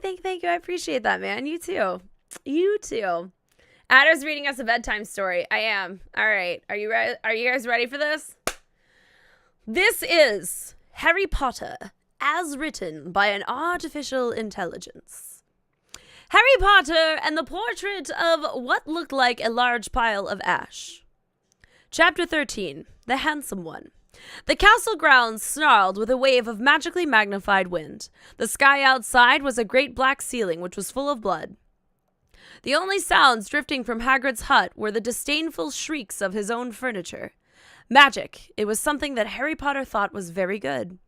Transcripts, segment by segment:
Thank you. I appreciate that, man. You too. You too. Adder's reading us a bedtime story. I am. All right. Are you ready? Are you guys ready for this? This is Harry Potter as written by an artificial intelligence. Harry Potter and the portrait of what looked like a large pile of ash. Chapter 13. The Handsome One. The castle grounds snarled with a wave of magically magnified wind. The sky outside was a great black ceiling which was full of blood. The only sounds drifting from Hagrid's hut were the disdainful shrieks of his own furniture. Magic. It was something that Harry Potter thought was very good.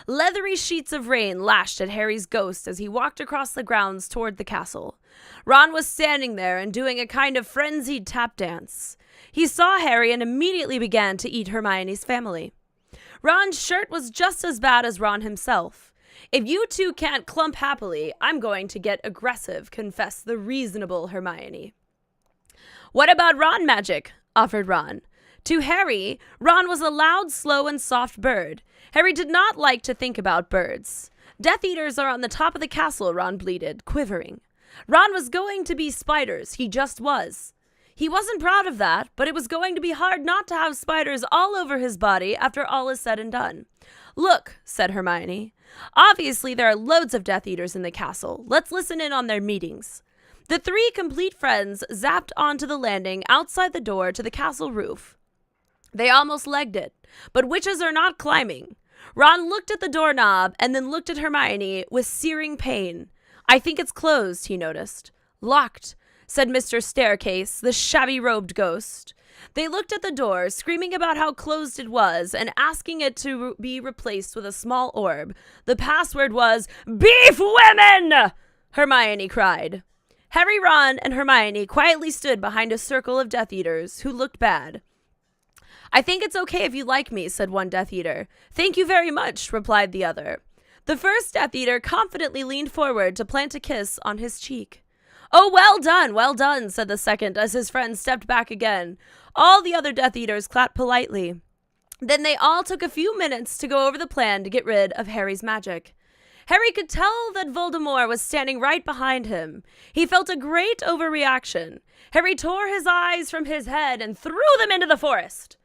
Leathery sheets of rain lashed at Harry's ghost as he walked across the grounds toward the castle. Ron was standing there and doing a kind of frenzied tap dance. He saw Harry and immediately began to eat Hermione's family. Ron's shirt was just as bad as Ron himself. If you two can't clump happily, I'm going to get aggressive, confessed the reasonable Hermione. What about Ron magic? Offered Ron. To Harry, Ron was a loud, slow, and soft bird. Harry did not like to think about birds. Death Eaters are on the top of the castle, Ron bleated, quivering. Ron was going to be spiders. He just was. He wasn't proud of that, but it was going to be hard not to have spiders all over his body after all is said and done. Look, said Hermione. Obviously, there are loads of Death Eaters in the castle. Let's listen in on their meetings. The three complete friends zapped onto the landing outside the door to the castle roof. They almost legged it, but witches are not climbing. Ron looked at the doorknob and then looked at Hermione with searing pain. I think it's closed, he noticed. Locked, said Mr. Staircase, the shabby-robed ghost. They looked at the door, screaming about how closed it was and asking it to be replaced with a small orb. The password was, Beef Women! Hermione cried. Harry, Ron, and Hermione quietly stood behind a circle of Death Eaters who looked bad. I think it's okay if you like me, said one Death Eater. Thank you very much, replied the other. The first Death Eater confidently leaned forward to plant a kiss on his cheek. Oh, well done, said the second as his friend stepped back again. All the other Death Eaters clapped politely. Then they all took a few minutes to go over the plan to get rid of Harry's magic. Harry could tell that Voldemort was standing right behind him. He felt a great overreaction. Harry tore his eyes from his head and threw them into the forest.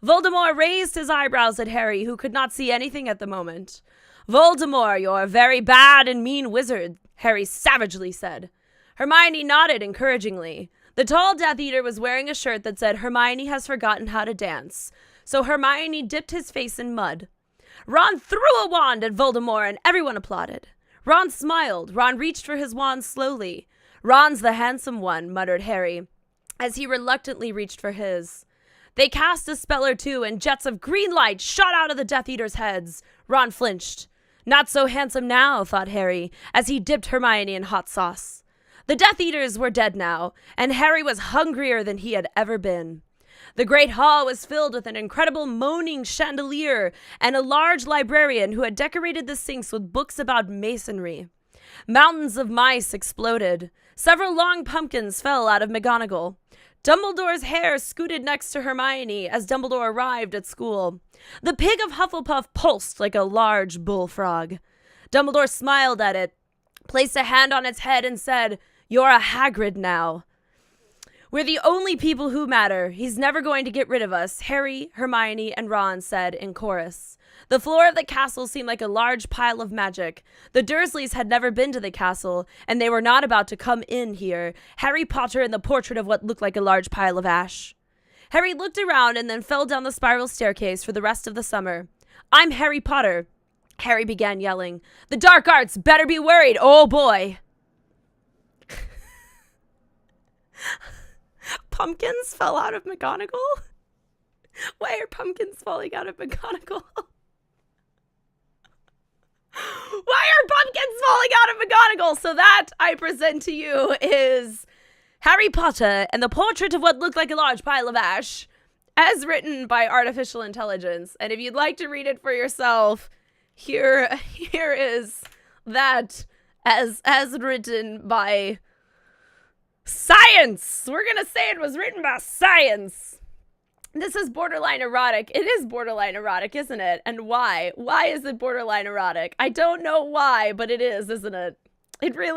Voldemort raised his eyebrows at Harry, who could not see anything at the moment. Voldemort, you're a very bad and mean wizard, Harry savagely said. Hermione nodded encouragingly. The tall Death Eater was wearing a shirt that said, Hermione has forgotten how to dance. So Hermione dipped his face in mud. Ron threw a wand at Voldemort and everyone applauded. Ron smiled. Ron reached for his wand slowly. Ron's the handsome one, muttered Harry, as he reluctantly reached for his. They cast a spell or two, and jets of green light shot out of the Death Eaters' heads. Ron flinched. Not so handsome now, thought Harry, as he dipped Hermione in hot sauce. The Death Eaters were dead now, and Harry was hungrier than he had ever been. The great hall was filled with an incredible moaning chandelier and a large librarian who had decorated the sinks with books about masonry. Mountains of mice exploded. Several long pumpkins fell out of McGonagall. Dumbledore's hair scooted next to Hermione as Dumbledore arrived at school. The pig of Hufflepuff pulsed like a large bullfrog. Dumbledore smiled at it, placed a hand on its head, and said, You're a Hagrid now. We're the only people who matter. He's never going to get rid of us, Harry, Hermione, and Ron said in chorus. The floor of the castle seemed like a large pile of magic. The Dursleys had never been to the castle, and they were not about to come in here. Harry Potter and the portrait of what looked like a large pile of ash. Harry looked around and then fell down the spiral staircase for the rest of the summer. I'm Harry Potter, Harry began yelling. The dark arts better be worried, oh boy. Pumpkins fell out of McGonagall? Why are pumpkins falling out of McGonagall? Why are pumpkins falling out of McGonagall? So that, I present to you, is Harry Potter and the portrait of what looked like a large pile of ash, as written by artificial intelligence. And if you'd like to read it for yourself, here is that as written by science. We're gonna say it was written by science. This is borderline erotic. It is borderline erotic, isn't it? And why? Why is it borderline erotic? I don't know why, but it is, isn't it? It really